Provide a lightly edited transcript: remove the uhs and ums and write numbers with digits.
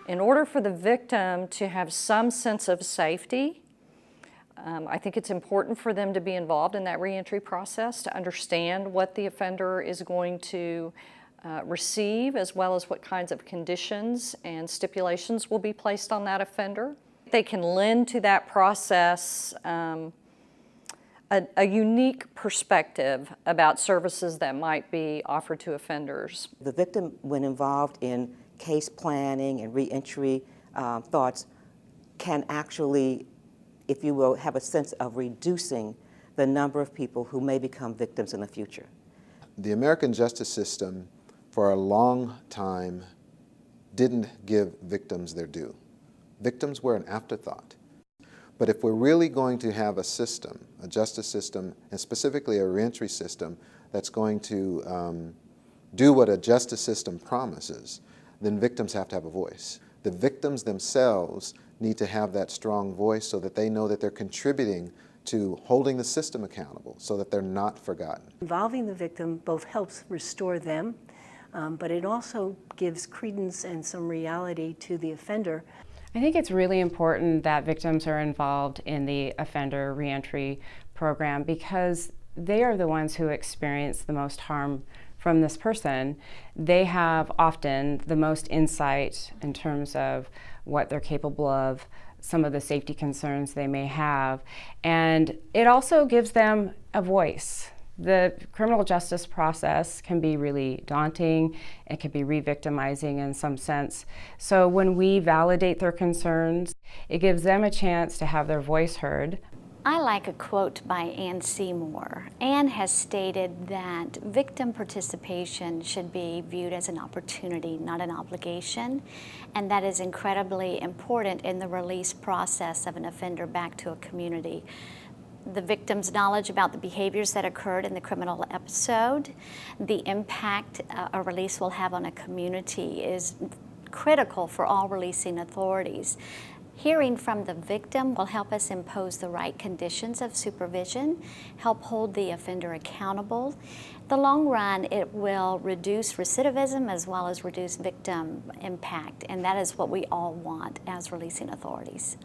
In order for the victim to have some sense of safety, I think it's important for them to be involved in that reentry process, to understand what the offender is going to receive, as well as what kinds of conditions and stipulations will be placed on that offender. They can lend to that process a unique perspective about services that might be offered to offenders. The victim, when involved in case planning and reentry thoughts, can actually, if you will, have a sense of reducing the number of people who may become victims in the future. The American justice system, for a long time, didn't give victims their due. Victims were an afterthought. But if we're really going to have a system, a justice system, and specifically a reentry system that's going to do what a justice system promises, then victims have to have a voice. The victims themselves need to have that strong voice so that they know that they're contributing to holding the system accountable so that they're not forgotten. Involving the victim both helps restore them, but it also gives credence and some reality to the offender. I think it's really important that victims are involved in the offender reentry program because they are the ones who experience the most harm from this person. They have often the most insight in terms of what they're capable of, some of the safety concerns they may have, and it also gives them a voice. The criminal justice process can be really daunting. It can be re-victimizing in some sense. So when we validate their concerns, it gives them a chance to have their voice heard. I like a quote by Anne Seymour. Anne has stated that victim participation should be viewed as an opportunity, not an obligation, and that is incredibly important in the release process of an offender back to a community. The victim's knowledge about the behaviors that occurred in the criminal episode, the impact a release will have on a community is critical for all releasing authorities. Hearing from the victim will help us impose the right conditions of supervision, help hold the offender accountable. In the long run, it will reduce recidivism as well as reduce victim impact, and that is what we all want as releasing authorities.